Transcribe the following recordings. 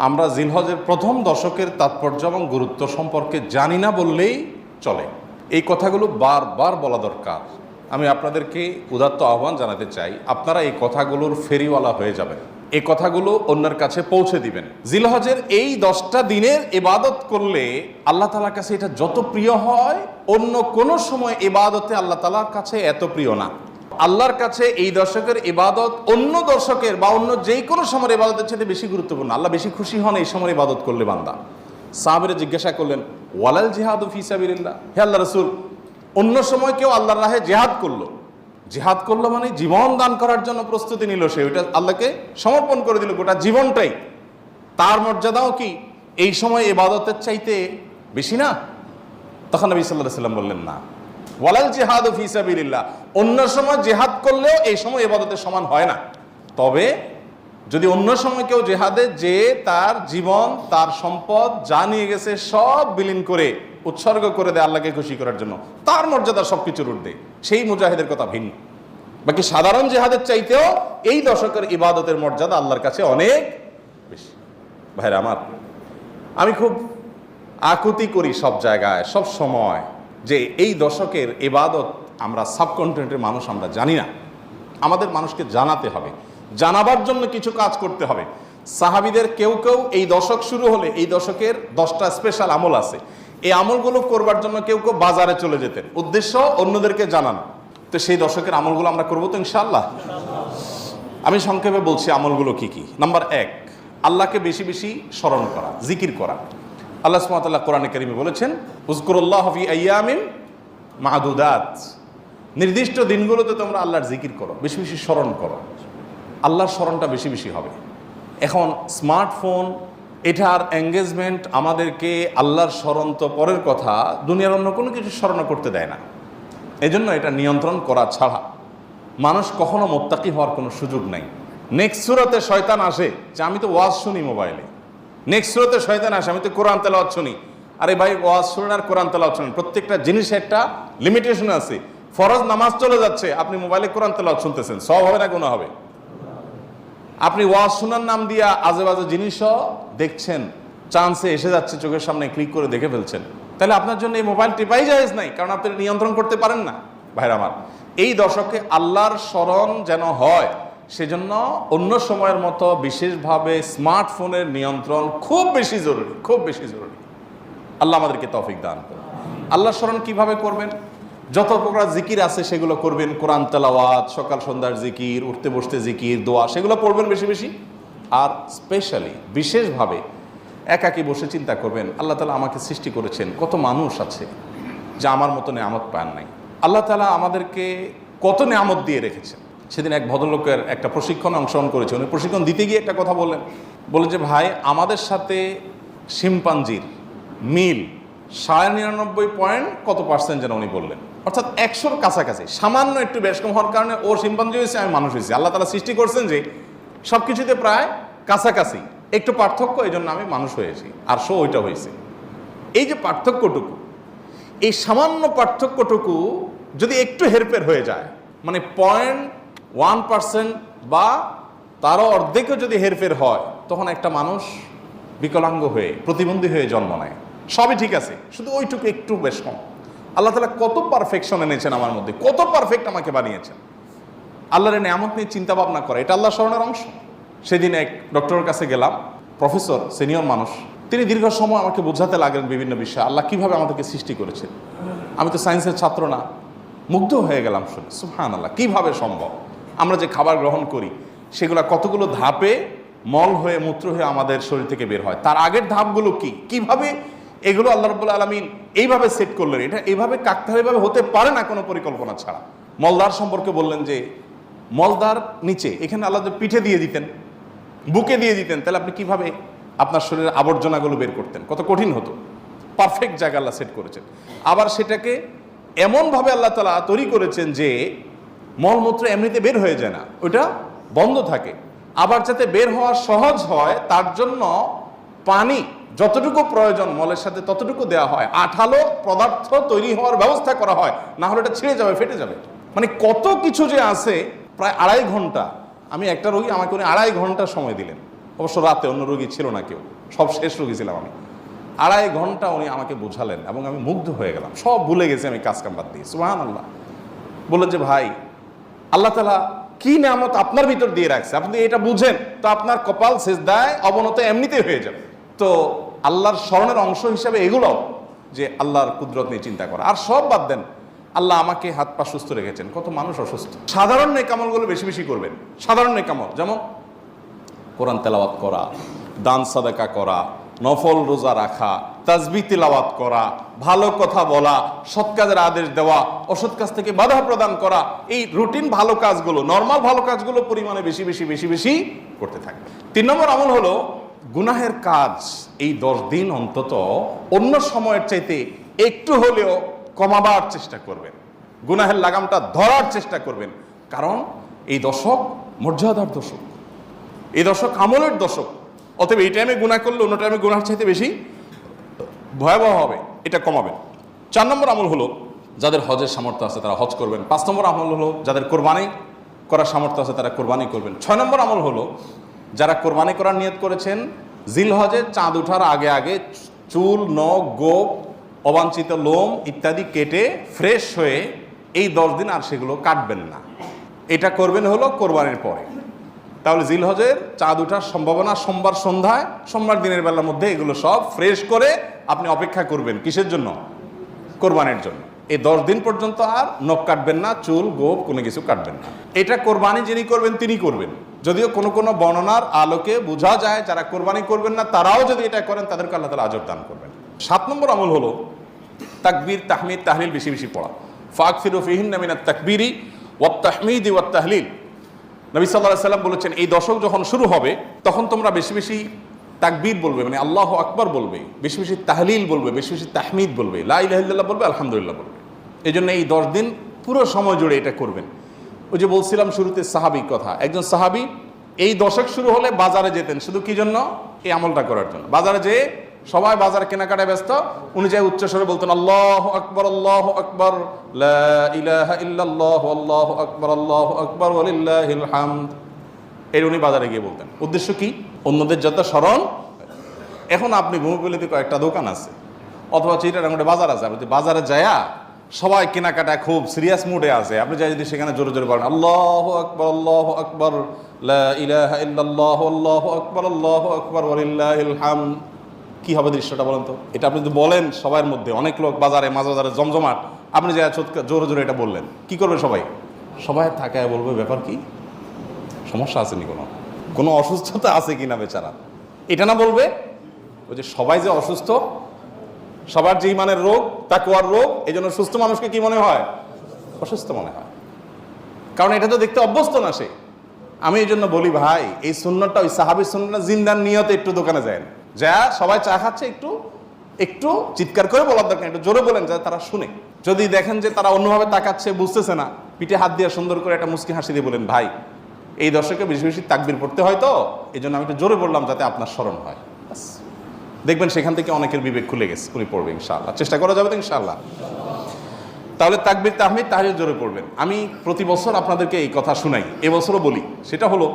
আমরা জিলহজের প্রথম দশকের তাৎপর্য এবং গুরুত্ব সম্পর্কে জানি না বললেই চলে। এই কথাগুলো বারবার বলা দরকার। আমি আপনাদেরকে উদাত্ত আহ্বান জানাতে চাই, আপনারা এই কথাগুলোর ফেরিওয়ালা হয়ে যাবেন, এই কথাগুলো অন্যের কাছে পৌঁছে দিবেন। জিলহজের এই 10টা দিনের ইবাদত করলে আল্লাহ তাআলার কাছে এটা যত প্রিয় হয়, অন্য কোনো সময় ইবাদতে আল্লাহ তাআলার কাছে এত প্রিয় না। আল্লাহর কাছে এই দশকের ইবাদত অন্য দশকের বা অন্য যে কোনো সময়ের ইবাদতের চেয়ে বেশি গুরুত্বপূর্ণ। আল্লাহ বেশি খুশি হন এই সময় ইবাদত করলে বান্দা। সাহাবীরা জিজ্ঞাসা করলেন, ওয়ালাল জিহাদু ফি সাবিলিল্লাহ, হে আল্লাহ রাসূল, অন্য সময় কেউ আল্লাহর রাহে জিহাদ করলো মানে জীবন দান করার জন্য প্রস্তুতি নিল, সে ওইটা আল্লাহকে সমর্পণ করে দিল গোটা জীবনটাই, তার মর্যাদাও কি এই সময় ইবাদতের চাইতে বেশি না? তখন নবী সাল্লাল্লাহু আলাইহি ওয়াসাল্লাম বললেন, না, ওয়ালাল জিহাদু ফি সাবিলিল্লাহ, অন্য সময় জিহাদ করলেও এই সময় ইবাদতের সমান হয় না। তবে যদি অন্য সময় কেউ জিহাদে যে তার জীবন তার সম্পদ যা নিয়ে গেছে সব বিলীন করে উৎসর্গ করে দেয় আল্লাহকে খুশি করার জন্য, তার মর্যাদা সবকিছুর ঊর্ধ্বে, সেই মুজাহিদের কথা ভিন্ন। বাকি সাধারণ জিহাদের চাইতেও এই দশকের ইবাদতের মর্যাদা আল্লাহর কাছে অনেক বেশি। ভাইরা আমার, আমি খুব আকুতি করি সব জায়গায় সব সময় যে এই দশকের ইবাদত আমরা সাবকন্টিনেন্টের মানুষ আমরা জানি না। আমাদের মানুষকে জানাতে হবে, জানাবার জন্য কিছু কাজ করতে হবে। সাহাবীদের কেউ কেউ এই দশক শুরু হলে এই দশকের 10টা স্পেশাল আমল আছে, এই আমলগুলো করবার জন্য কেউ কেউ বাজারে চলে যেতেন, উদ্দেশ্য অন্যদেরকে জানানো। তো সেই দশকের আমলগুলো আমরা করবো তো ইনশাআল্লাহ। আমি সংক্ষেপে বলছি আমলগুলো কি কি। নাম্বার 1, আল্লাহকে বেশি বেশি স্মরণ করা, জিকির করা। আল্লাহ সুবহানাহু ওয়া তাআলা কোরআনে কারীমে বলেছেন, উযকুরুল্লাহ ফি আইয়ামিন মা'দুদাত, নির্দিষ্ট দিনগুলোতে তোমরা আল্লাহর জিকির করো, বেশি বেশি স্মরণ করো, আল্লাহর স্মরণটা বেশি বেশি হবে। এখন স্মার্টফোন, এটার এঙ্গেজমেন্ট আমাদেরকে আল্লাহর স্মরণ তো পরের কথা, দুনিয়ার অন্য কোনো কিছু স্মরণ করতে দেয় না। এজন্য এটা নিয়ন্ত্রণ করা ছাড়া মানুষ কখনো মুত্তাকি হওয়ার কোনো সুযোগ নাই। নেক্সট সূরাতে শয়তান আসে যে আমি তো ওয়াজ শুনি মোবাইলে, নেক্সট সূরাতে শয়তান আসে আমি তো কোরআন তেলাওয়াত শুনি। আরে ভাই, ওয়াজ শুনেন আর কোরআন তেলাওয়াত শুনেন, প্রত্যেকটা জিনিসের একটা লিমিটেশন আছে। ফরজ নামাজ চলে যাচ্ছে, আপনি মোবাইলে কোরআন তেলাওয়াত শুনতেছেন, সব হবে না গুনাহ হবে। আপনি ওয়াজ শোনার নাম দিয়া আজে বাজে জিনিসও দেখছেন, চান্সে এসে যাচ্ছে চোখের সামনে, ক্লিক করে দেখে ফেলছেন, তাহলে আপনার জন্য এই মোবাইল টিপাই জায়েজ নাই, কারণ আপনি নিয়ন্ত্রণ করতে পারেন না। ভাইরা আমার, এই দশকে আল্লাহর স্মরণ যেন হয়, সেজন্য অন্য সময়ের মতো বিশেষভাবে স্মার্টফোনের নিয়ন্ত্রণ খুব বেশি জরুরি, খুব বেশি জরুরি। আল্লাহ আমাদেরকে তৌফিক দান করুন। আল্লাহর স্মরণ কিভাবে করবেন? যত প্রকার জিকির আছে সেগুলো করবেন, কোরআন তেলাওয়াত, সকাল সন্ধ্যার জিকির, উঠতে বসতে জিকির, দোয়া, সেগুলো পড়বেন বেশি বেশি। আর স্পেশালি বিশেষভাবে একাকী বসে চিন্তা করবেন, আল্লাহ তাআলা আমাকে সৃষ্টি করেছেন, কত মানুষ আছে যা আমার মতো নেয়ামত পান নাই, আল্লাহ তাআলা আমাদেরকে কত নেয়ামত দিয়ে রেখেছেন। সেদিন এক ভদ্রলোকের একটা প্রশিক্ষণে অংশগ্রহণ করেছে, উনি প্রশিক্ষণ দিতে গিয়ে একটা কথা বললেন যে ভাই, আমাদের সাথে শিম্পাঞ্জির মিল 99.9 কত পার্সেন্ট যেন উনি বললেন, অর্থাৎ 100-র কাছাকাছি, সামান্য একটু বেশ কম হওয়ার কারণে ও শিম্পাঞ্জি হয়েছে, আমি মানুষ হয়েছি। আল্লাহ তাআলা সৃষ্টি করছেন যে সব কিছুতে প্রায় কাছাকাছি, একটু পার্থক্য, এই জন্য আমি মানুষ হয়েছি, আর সো ওইটা হয়েছে। এই যে পার্থক্যটুকু, এই সামান্য পার্থক্যটুকু যদি একটু হেরফের হয়ে যায়, মানে 0.1% বা তারও অর্ধেকও যদি হেরফের হয়, তখন একটা মানুষ বিকলাঙ্গ হয়ে, প্রতিবন্ধী হয়ে জন্ম নেয়। সবই ঠিক আছে, শুধু ওইটুকু একটু বেশ কম। আল্লাহ তাআলা কত পারফেকশন এনেছেন আমার মধ্যে, কত পারফেক্ট আমাকে বানিয়েছেন। আল্লাহর নেয়ামত নিয়ে চিন্তা ভাবনা করে, এটা আল্লাহর স্মরণের অংশ। সেদিন এক ডক্টরের কাছে গেলাম, প্রফেসর, সিনিয়র মানুষ, তিনি দীর্ঘ সময় আমাকে বোঝাতে লাগলেন বিভিন্ন বিষয়, আল্লাহ কিভাবে আমাদেরকে সৃষ্টি করেছেন। আমি তো সায়েন্সের ছাত্র না, মুগ্ধ হয়ে গেলাম শুনে, সুবহানাল্লাহ, কিভাবে সম্ভব? আমরা যে খাবার গ্রহণ করি সেগুলো কতগুলো ধাপে মল হয়ে, মূত্র হয়ে আমাদের শরীর থেকে বের হয়, তার আগের ধাপগুলো কি, কিভাবে এগুলো আল্লাহ রাব্বুল আলামিন এইভাবে সেট করলেন। এটা এইভাবে কাকতালীয়ভাবে হতে পারে না কোনো পরিকল্পনা ছাড়া। মলদার সম্পর্কে বললেন যে মলদার নিচে, এখানে আল্লাহ পিঠে দিয়ে দিতেন, বুকে দিয়ে দিতেন, তাহলে আপনি কিভাবে আপনার শরীরের আবর্জনাগুলো বের করতেন? কত কঠিন হতো। পারফেক্ট জায়গা আল্লাহ সেট করেছেন। আবার সেটাকে এমনভাবে আল্লাহ তাআলা তৈরি করেছেন যে মলমূত্র এমনিতে বের হয়ে যায় না, ওইটা বন্ধ থাকে। আবার যাতে বের হওয়া সহজ হয় তার জন্য পানি যতটুকু প্রয়োজন মলের সাথে ততটুকু দেওয়া হয়, আঠালো পদার্থ তৈরি হওয়ার ব্যবস্থা করা হয়, না হলে এটা ছিঁড়ে যাবে, ফেটে যাবে। মানে কত কিছু যে আছে। প্রায় 2.5 ঘন্টা, আমি একটা রোগী, আমাকে উনি 2.5 ঘন্টা সময় দিলেন। অবশ্য রাতে, অন্য রোগী ছিল না কেউ, সব শেষ রোগী ছিলাম আমি। 2.5 ঘন্টা উনি আমাকে বোঝালেন এবং আমি মুগ্ধ হয়ে গেলাম, সব ভুলে গেছি আমি কাজ কাম বাদ দিয়ে। সুবহানাল্লাহ। বললেন যে ভাই, আল্লাহ তাআলা কি নিয়ামত আপনার ভিতর দিয়ে রাখছে, আপনি এটা বুঝেন তো আপনার কপাল সিজদায় অবনত এমনিতেই হয়ে যাবে। তো আল্লাহর স্মরণের অংশ হিসাবে এগুলো, যে আল্লাহর কুদরত নিয়ে চিন্তা করা। আর সব বাদ দেন, আল্লাহ আমাকে হাত পা সুস্থ রেখেছেন, কত মানুষ অসুস্থ। সাধারণ নেকামলগুলো বেশি বেশি করবেন। সাধারণ নেকামল যেমন কোরআন তেলাওয়াত করা, দান সাদাকা করা, নফল রোজা রাখা, তাসবিহ তিলাওয়াত করা, ভালো কথা বলা, সৎ কাজের আদেশ দেওয়া, অসৎ কাজ থেকে বাধা প্রদান করা, এই রুটিন ভালো কাজগুলো, নর্মাল ভালো কাজগুলো পরিমাণে বেশি বেশি বেশি বেশি করতে থাকবে। 3 নম্বর আমল হলো গুনাহের কাজ এই 10 দিন অন্তত অন্য সময়ের চাইতে একটু হলেও কমাবার চেষ্টা করবেন, গুনাহের লাগামটা ধরার চেষ্টা করবেন। কারণ এই দশক মর্যাদার দশক, এই দশক আমলের দশক। অতএব এই টাইমে গুনাহ করলে অন্য টাইমে গুনাহের চাইতে বেশি ভয়াবহ হবে, এটা কমাবেন। 4 নম্বর আমল হলো যাদের হজের সামর্থ্য আছে তারা হজ করবেন। 5 নম্বর আমল হলো যাদের কোরবানি করার সামর্থ্য আছে তারা কোরবানি করবেন। 6 নম্বর আমল হলো যারা কোরবানি করার নিয়ত করেছেন জিলহজে চাঁদ ওঠার আগে আগে চুল, নখ, গোপ, অবাঞ্ছিত লোম ইত্যাদি কেটে ফ্রেশ হয়ে এই 10 দিন আর সেগুলো কাটবেন না। এটা করবেন হলো কোরবানির পরে। তাহলে জিলহজের চাঁদ ওঠার সম্ভাবনা সোমবার সন্ধ্যায়, সোমবার দিনের বেলার মধ্যে এগুলো সব ফ্রেশ করে আপনি অপেক্ষা করবেন কিসের জন্য? কোরবানির জন্য। এই 10 দিন পর্যন্ত আর নখ কাটবেন না, চুল, গোপ কোনো কিছু কাটবেন না। এটা কোরবানি যিনি করবেন তিনি করবেন। যদিও কোনো কোনো বর্ণনার আলোকে বোঝা যায় যারা কোরবানি করবেন না তারাও যদি এটা করেন তাদেরকে আল্লাহ তাআলা আজর দান করবেন। 7 নম্বর আমল হলো তাকবীর, তাহমিদ, তাহলিল বেশি বেশি পড়া। ফাকসিরু ফিহিন্না মিনাত তাকবীরি ওয়াত তাহমিদি ওয়াত তাহলিল। নবী সাল্লাল্লাহু আলাইহি ওয়াসাল্লাম বলেছেন এই দশক যখন শুরু হবে তখন তোমরা বেশি বেশি তাকবীর বলবে, মানে আল্লাহু আকবার বলবে, বেশি বেশি তাহলিল বলবে, বেশি বেশি তাহমিদ বলবে, লা ইলাহা ইল্লাল্লাহ বলবে, আলহামদুলিল্লাহ বলবে। এই জন্য এই 10 দিন পুরো সময় জুড়ে এটা করবেন। ওই যে বলছিলাম শুরুতে সাহাবীর কথা, একজন সাহাবী এই দশক শুরু হলে বাজারে যেতেন, শুধু কি জন্য? এই আমলটা করার জন্য। বাজারে যেয়ে সবাই বাজার কেনাকাটায় ব্যস্ত, উনি যাই উচ্চস্বরে বলতেন আল্লাহু আকবার, আল্লাহু আকবার, লা ইলাহা ইল্লাল্লাহ, আল্লাহু আকবার, আল্লাহু আকবার, ওয়ালিল্লাহিল হামদ। এর উনি বাজারে গিয়ে বলতেন। উদ্দেশ্য কি? অন্যদের যত স্মরণ। এখন আপনি ভূমিপল্লীতে কয়েকটা দোকান আছে অথবা চিটাগাংয়ে বাজার আছে, আপনি বাজারে যায়া সবাই কেনাকাটায় খুব সিরিয়াস মুডে আছে, আপনি যাই যদি সেখানে জোরে জোরে বলেন আল্লাহু আকবার, আল্লাহু আকবার, লা ইলাহা ইল্লাল্লাহ, আল্লাহু আকবার, আল্লাহু আকবার, ওয়ালিল্লাহিল হামদ, কি হবে দৃশ্যটা বলেন তো? এটা আপনি যদি বলেন সবার মধ্যে, অনেক লোক বাজারে, মাঝ বাজারে জমজমাট, আপনি যা জোরে জোরে এটা বললেন, কি করবে সবাই? সবাই থাকায় বলবে ব্যাপার কি, সমস্যা আসেনি, কোনো অসুস্থতা আছে কিনা বেচারা, এটা না বলবে। ওই যে সবাই যে অসুস্থ, সবার যে ইমানের রোগ, তাকওয়ার রোগ, এই জন্য সুস্থ মানুষকে কি মনে হয়? অসুস্থ মনে হয়, কারণ এটা তো দেখতে অভ্যস্ত না সে। আমি এই জন্য বলি ভাই, এই সুন্নতটা ওই সাহাবীর সুন্নতটা জিন্দার নিয়তে একটু দোকানে যায়, যা সবাই চা খাচ্ছে একটু একটু চিৎকার করে বলার দরকার, একটু জোরে বলেন যাতে তারা শুনে। যদি দেখেন যে তারা অন্যভাবে তাকাচ্ছে, বুঝতেছে না, পিঠে হাত দিয়ে সুন্দর করে একটা মুস্কি হাসি দিয়ে বলেন ভাই এই দর্শকে বেশি বেশি তাকবীর পড়তে হয়, তো এই জন্য আমি একটু জোরে বললাম যাতে আপনার স্মরণ হয়। দেখবেন সেখান থেকে অনেকের বিবেক খুলে গেছে, উনি পড়বে ইনশাআল্লাহ। চেষ্টা করা যাবে তো ইনশাআল্লাহ। তাহলে তাকবীর, তাহমিদ, তাহলিল জোরে পড়বেন। আমি প্রতি বছর আপনাদেরকে এই কথা শুনাই, এবছরও বলি। সেটা হলো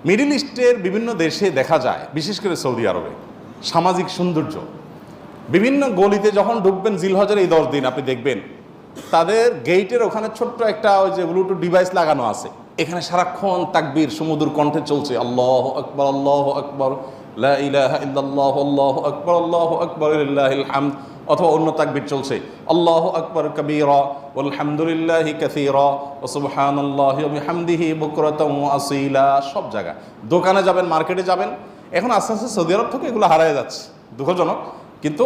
মিডল ইস্টের বিভিন্ন দেশে দেখা যায়, বিশেষ করে সৌদি আরবে, সামাজিক সৌন্দর্য। বিভিন্ন গলিতে যখন ঢুকবেন জিলহজের এই 10 দিন, আপনি দেখবেন তাদের গেইটের ওখানে ছোট্ট একটা ওই যে ব্লুটুথ ডিভাইস লাগানো আছে, এখানে সারাক্ষণ তাকবীর সুমধুর কণ্ঠে চলছে, আল্লাহু আকবার, আল্লাহু আকবার, লা ইলাহা ইল্লাল্লাহ, আল্লাহু আকবার, আল্লাহু আকবার, লিল্লাহিল হামদ। অথবা অন্য তাকবীর চলছে, আল্লাহু আকবার কাবীরা ওয়ালহামদুলিল্লাহি কাসীরা ওয়া সুবহানাল্লাহি ওয়া বিহামদিহি বুকরাতাও ওয়া আসীলা। সব জায়গায়, দোকানে যাবেন, মার্কেটে যাবেন, এখন আস্তে আস্তে সৌদি আরব থেকে এগুলো হারিয়ে যাচ্ছে, দুঃখজনক, কিন্তু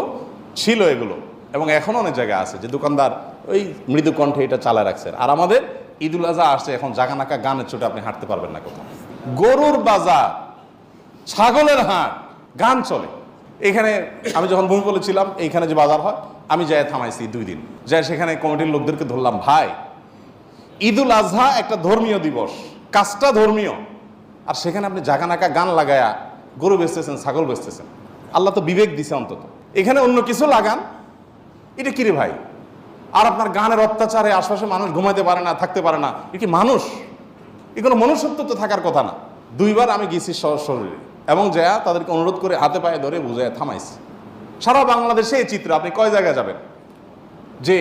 ছিল এগুলো। এবং এখন অনেক জায়গায় আছে যে দোকানদার ওই মৃদু কণ্ঠে এটা চালায় রাখছে। আর আমাদের ঈদুল আজহা আসছে, এখন জাগানাকা গানের চোটে আপনি হাঁটতে পারবেন না কোথাও। গরুর বাজার, ছাগলের হাট, গান চলে। এখানে আমি যখন ভূমিপল্লী ছিলাম, এইখানে যে বাজার হয়, আমি যাই থামাইছি 2 দিন, যাই সেখানে কমিটির লোকদেরকে ধরলাম, ভাই ঈদুল আজহা একটা ধর্মীয় দিবস, কাজটা ধর্মীয়, আর সেখানে আপনি জাগানাকা গান লাগায়া গরু বেচতেছেন, ছাগল বেচতেছেন। আল্লাহ তো বিবেক দিছে অন্তত, এখানে অন্য কিছু লাগান, এটা কিরে ভাই? আর আপনার গানের অত্যাচারে আশপাশে মানুষ ঘুমাইতে পারে না, থাকতে পারে না, এ কি মানুষ? এ কোনো মনুষ্যত্ব তো থাকার কথা না। 2বার আমি গেছি শরীরে, এবং যা তাদেরকে অনুরোধ করে হাতে পায়ে ধরে বুঝায় থামাইছে। সারা বাংলাদেশে এই চিত্র, আপনি কয় জায়গায় যাবেন যে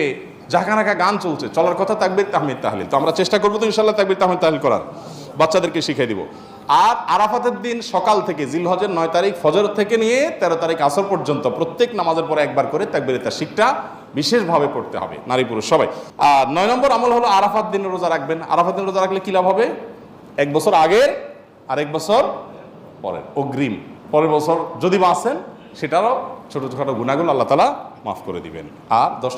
জাকানাকা গান চলছে, চলার কথা তাকবীর তাহমিদ তাহলিল। তো আমরা চেষ্টা করবো তো ইনশাল্লাহ তাকবীর তাহমিদ তাহলিল করার, বাচ্চাদেরকে শিখিয়ে দিব। আর আরাফাতের দিন সকাল থেকে, জিলহজের 9 তারিখ ফজর থেকে নিয়ে 13 তারিখ আসর পর্যন্ত প্রত্যেক নামাজের পরে একবার করে তাকবীরে তাশরিকটা বিশেষভাবে পড়তে হবে, নারী পুরুষ সবাই। আর 9 নম্বর আমল হলো আরাফাত দিনে রোজা রাখবেন। আরাফাত দিন রোজা রাখলে কি লাভ হবে? 1 বছর আগের আর 1 বছর পরের অগ্রিম, পরের বছর যদি বাঁচেন সেটারও ছোটো ছোটো গুনাহগুলো আল্লাহ তাআলা মাফ করে দিবেন। আর 10